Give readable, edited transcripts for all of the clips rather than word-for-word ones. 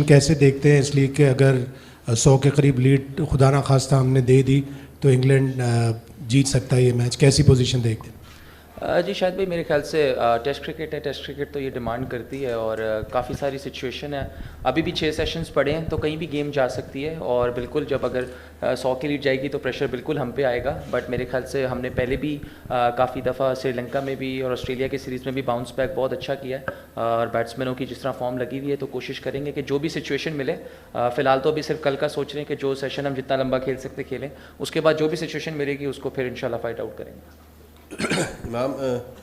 कैसे देखते हैं, इसलिए कि अगर 100 के करीब लीड खुदा ना खास्ता हमने दे दी तो इंग्लैंड जीत सकता है ये मैच, कैसी पोजीशन देखते हैं? जी शायद भाई मेरे ख्याल से टेस्ट क्रिकेट है, टेस्ट क्रिकेट तो ये डिमांड करती है और काफ़ी सारी सिचुएशन है। अभी भी 6 सेशंस पड़े हैं तो कहीं भी गेम जा सकती है और बिल्कुल जब अगर 100 की लीड जाएगी तो प्रेशर बिल्कुल हम पे आएगा। बट मेरे ख्याल से हमने पहले भी काफ़ी दफ़ा श्रीलंका में भी और ऑस्ट्रेलिया की सीरीज़ में भी बाउंस बैक बहुत अच्छा किया है और बैट्समैनों की जिस तरह फॉर्म लगी हुई है तो कोशिश करेंगे कि जो भी सिचुएशन मिले, फ़िलहाल तो अभी सिर्फ कल का सोच रहे हैं कि जो सेशन हम जितना लंबा खेल सकते खेलें, उसके बाद जो भी सिचुएशन मिलेगी उसको फिर इंशाल्लाह फाइट आउट करेंगे। इमाम,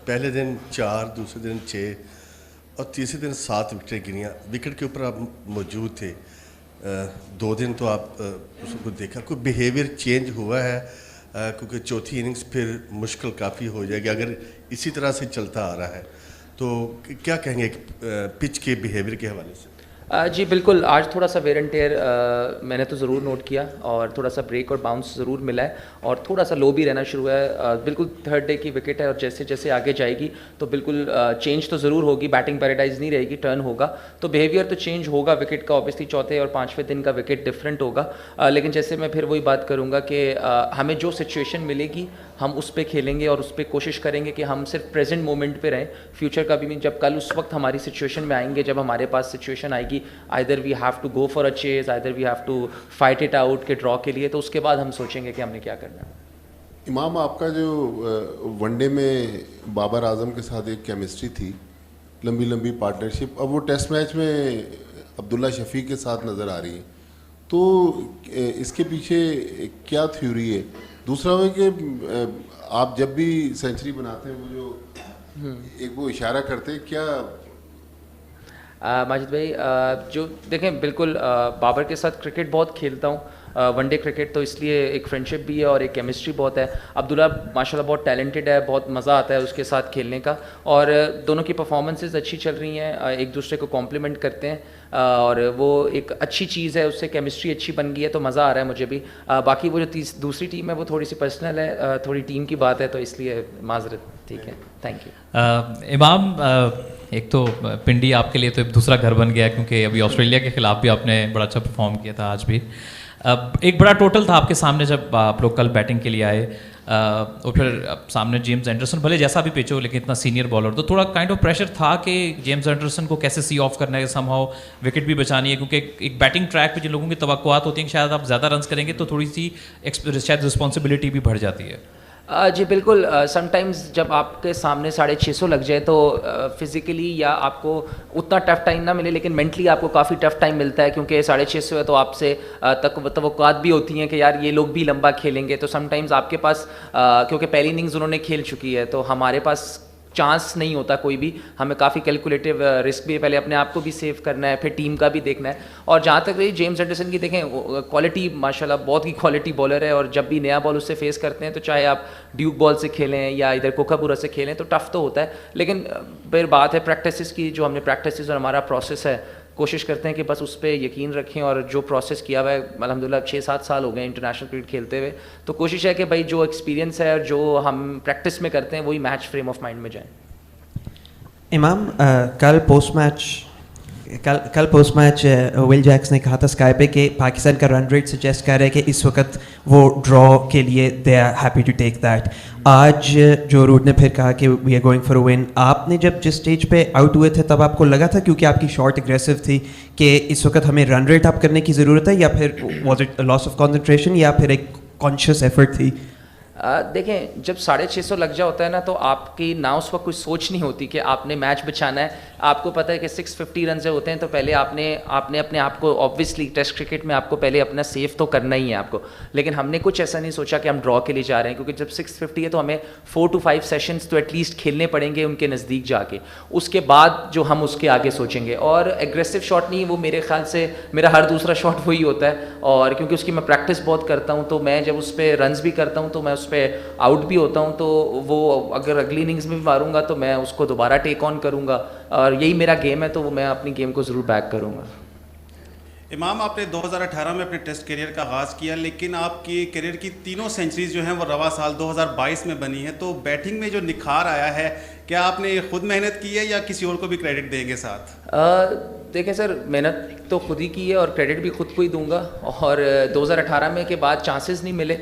पहले दिन 4, दूसरे दिन 6 और तीसरे दिन 7 विकेटें गिरियाँ। विकेट के ऊपर आप मौजूद थे, 2 दिन तो आप उसको देखा, कोई बिहेवियर चेंज हुआ है? क्योंकि चौथी इनिंग्स फिर मुश्किल काफ़ी हो जाएगी अगर इसी तरह से चलता आ रहा है, तो क्या कहेंगे पिच के बिहेवियर के हवाले से? जी बिल्कुल, आज थोड़ा सा वेयर एंड टेयर मैंने तो ज़रूर नोट किया और थोड़ा सा ब्रेक और बाउंस ज़रूर मिला है और थोड़ा सा लो भी रहना शुरू हुआ है। बिल्कुल थर्ड डे की विकेट है और जैसे जैसे आगे जाएगी तो बिल्कुल चेंज तो ज़रूर होगी, बैटिंग पैराडाइज नहीं रहेगी, टर्न होगा तो बिहेवियर तो चेंज होगा विकेट का। ऑब्वियसली चौथे और पाँचवें दिन का विकेट डिफरेंट होगा, लेकिन जैसे मैं फिर वही बात करूँगा कि हमें जो सिचुएशन मिलेगी हम उस पर खेलेंगे और उस पर कोशिश करेंगे कि हम सिर्फ प्रेजेंट मोमेंट पे रहें। फ्यूचर का भी जब कल उस वक्त हमारी सिचुएशन में आएंगे जब हमारे पास सिचुएशन आएगी either we have to go for a chase, either we have to fight it out के ड्रॉ के लिए, तो उसके बाद हम सोचेंगे कि हमने क्या करना है। इमाम, आपका जो वनडे में बाबर आजम के साथ एक केमिस्ट्री थी, लंबी लंबी पार्टनरशिप, अब वो टेस्ट मैच में अब्दुल्ला शफीक के साथ नज़र आ रही है, तो इसके पीछे क्या थ्योरी है? दूसरा है कि आप जब भी सेंचुरी बनाते हैं वो जो एक वो इशारा करते हैं क्या? माजिद भाई, जो देखें बिल्कुल बाबर के साथ क्रिकेट बहुत खेलता हूँ, वनडे क्रिकेट, तो इसलिए एक फ्रेंडशिप भी है और एक केमिस्ट्री बहुत है। अब्दुल्ला माशाल्लाह बहुत टैलेंटेड है, बहुत मज़ा आता है उसके साथ खेलने का और दोनों की परफॉर्मेंसेस अच्छी चल रही हैं, एक दूसरे को कॉम्प्लीमेंट करते हैं और वो एक अच्छी चीज़ है, उससे केमिस्ट्री अच्छी बन गई है तो मज़ा आ रहा है मुझे भी। बाकी वो जो दूसरी टीम है वो थोड़ी सी पर्सनल है, थोड़ी टीम की बात है तो इसलिए माजरत। ठीक है, थैंक यू। इमाम, एक तो पिंडी आपके लिए तो दूसरा घर बन गया क्योंकि अभी ऑस्ट्रेलिया के खिलाफ भी आपने बड़ा अच्छा परफॉर्म किया था आज भी। अब एक बड़ा टोटल था आपके सामने जब आप लोग कल बैटिंग के लिए आए और फिर सामने जेम्स एंडरसन, भले जैसा भी पिच हो लेकिन इतना सीनियर बॉलर, तो थोड़ा काइंड ऑफ प्रेशर था कि जेम्स एंडरसन को कैसे सी ऑफ करना है, समहाउ विकेट भी बचानी है, क्योंकि एक बैटिंग ट्रैक पे जिन लोगों की तवक्कुआत होती हैं कि शायद आप ज़्यादा रन्स करेंगे तो थोड़ी सी शायद रिस्पॉन्सिबिलिटी भी बढ़ जाती है। जी बिल्कुल, समटाइम्स जब आपके सामने 650 लग जाए तो फिज़िकली या आपको उतना टफ टाइम ना मिले लेकिन मेंटली आपको काफ़ी टफ टाइम मिलता है, क्योंकि 650 है तो आपसे तवक्कुआत भी होती हैं कि यार ये लोग भी लंबा खेलेंगे, तो समटाइम्स आपके पास क्योंकि पहली इनिंग्स उन्होंने खेल चुकी है तो हमारे पास चांस नहीं होता कोई भी, हमें काफ़ी कैलकुलेटिव रिस्क भी है, पहले अपने आप को भी सेव करना है फिर टीम का भी देखना है। और जहाँ तक रही जेम्स एंडरसन की, देखें क्वालिटी माशाल्लाह बहुत ही क्वालिटी बॉलर है और जब भी नया बॉल उससे फेस करते हैं तो चाहे आप ड्यूक बॉल से खेलें या इधर कोकापुरा से खेलें तो टफ तो होता है, लेकिन फिर बात है प्रैक्टिस की, जो हमने प्रैक्टिस और हमारा प्रोसेस है, कोशिश करते हैं कि बस उस पर यकीन रखें और जो प्रोसेस किया हुआ है, अल्हम्दुलिल्लाह 6-7 साल हो गए इंटरनेशनल क्रिकेट खेलते हुए, तो कोशिश है कि भाई जो एक्सपीरियंस है और जो हम प्रैक्टिस में करते हैं वही मैच फ्रेम ऑफ माइंड में जाएँ। इमाम, कल पोस्ट मैच विल जैक्स ने कहा था स्काई पे कि पाकिस्तान का रन रेट सजेस्ट कर रहा है कि इस वक्त वो ड्रॉ के लिए they are happy to take that. आज जो रूट ने फिर कहा कि we are going for a win. आपने जब जिस स्टेज पे आउट हुए थे तब आपको लगा था, क्योंकि आपकी शॉट एग्रेसिव थी, कि इस वक्त हमें रन रेट अप करने की ज़रूरत है, या फिर was it loss of concentration या फिर एक कॉन्शियस एफर्ट थी? देखें जब 650 लग जाता होता है ना तो आपकी ना उस वक्त कोई सोच नहीं होती कि आपने मैच बचाना है। आपको पता है कि 650 रन से होते हैं तो पहले आपने अपने आप को, ऑब्वियसली टेस्ट क्रिकेट में आपको पहले अपना सेव तो करना ही है आपको, लेकिन हमने कुछ ऐसा नहीं सोचा कि हम ड्रॉ के लिए जा रहे हैं, क्योंकि जब 650 है तो हमें 4 to 5 सेशंस तो एटलीस्ट खेलने पड़ेंगे उनके नज़दीक जाके, उसके बाद जो हम उसके आगे सोचेंगे। और एग्रेसिव शॉट नहीं, वो मेरे ख्याल से मेरा हर दूसरा शॉट वही होता है, और क्योंकि उसकी मैं प्रैक्टिस बहुत करता हूँ तो मैं जब उस पर रन्स भी करता हूँ तो मैं उस पर आउट भी होता हूँ, तो वो अगर अगली इनिंग्स में भी मारूंगा तो मैं उसको दोबारा टेक ऑन करूँगा, और यही मेरा गेम है तो वो मैं अपनी गेम को ज़रूर बैक करूँगा। इमाम, आपने 2018 में अपने टेस्ट करियर का आगाज़ किया, लेकिन आपकी करियर की तीनों सेंचुरीज जो हैं वो रवा साल 2022 में बनी है, तो बैटिंग में जो निखार आया है क्या आपने खुद मेहनत की है या किसी और को भी क्रेडिट देंगे साथ? देखिए सर, मेहनत तो खुद ही की है और क्रेडिट भी खुद को ही दूंगा। और 2018 में के बाद चांसेस नहीं मिले,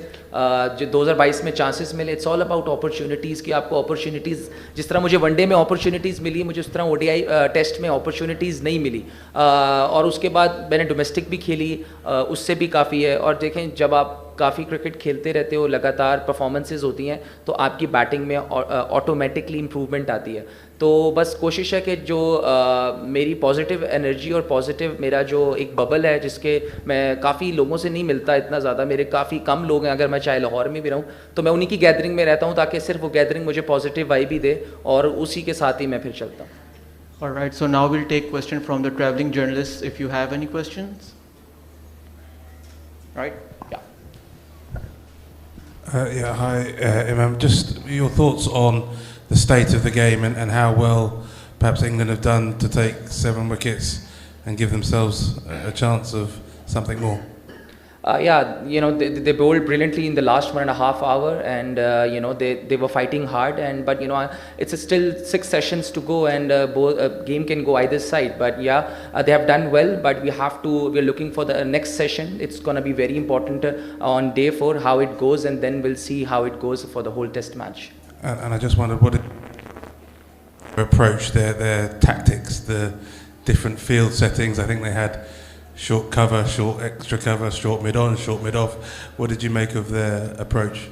जो 2022 में चांसेस मिले। इट्स ऑल अबाउट अपॉर्चुनिटीज़ कि आपको अपॉर्चुनिटीज़, जिस तरह मुझे वनडे में अपॉर्चुनिटीज़ मिली, मुझे उस तरह ओडीआई टेस्ट में अपॉर्चुनिटीज़ नहीं मिली। और उसके बाद मैंने डोमेस्टिक भी खेली, उससे भी काफ़ी है। और देखें, जब आप काफ़ी क्रिकेट खेलते रहते हो, लगातार परफॉर्मेंसेज होती हैं, तो आपकी बैटिंग में ऑटोमेटिकली इम्प्रूवमेंट आती है। तो बस कोशिश है कि जो मेरी पॉजिटिव एनर्जी और पॉजिटिव मेरा जो एक बबल है, जिसके मैं काफ़ी लोगों से नहीं मिलता इतना ज़्यादा, मेरे काफ़ी कम लोग हैं, अगर मैं चाहे लाहौर में भी रहूँ तो मैं उन्हीं की गैदरिंग में रहता हूँ, ताकि सिर्फ वो गैदरिंग मुझे पॉजिटिव वाइब ही दे और उसी के साथ ही मैं फिर चलता हूँ। Alright, so now we'll take question from the traveling journalists if you have any questions. Right? Yeah. Yeah, hi, Imam. Just your thoughts on the state of the game and how well perhaps England have done to take 7 wickets and give themselves a chance of something more. Yeah, they bowled brilliantly in the last 1.5 hours, and they were fighting hard. But it's still 6 sessions to go, and game can go either side. But they have done well. But we're looking for the next session. It's gonna be very important on day 4 how it goes, and then we'll see how it goes for the whole Test match. And I just wondered what approach their tactics, the different field settings. I think they had short cover, short extra cover, short mid on, short mid off. What did you make of their approach?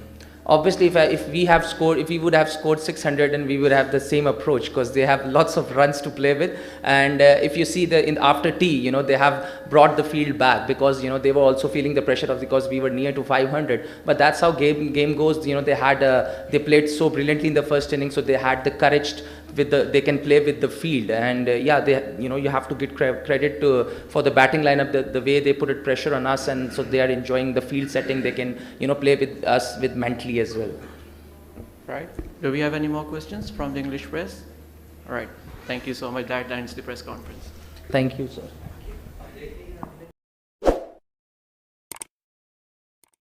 Obviously, if we would have scored 600, and we would have the same approach, because they have lots of runs to play with. And if you see after tea, they have brought the field back, because they were also feeling the pressure because we were near to 500. But that's how game goes. They played so brilliantly in the first inning, so they had the courage they can play with the field. And you have to give credit for the batting lineup, the way they put pressure on us, and so they are enjoying the field setting. They can play with us with mentally as well. Right. Do we have any more questions from the English press? All right. Thank you so much. That ends the press conference. Thank you, sir.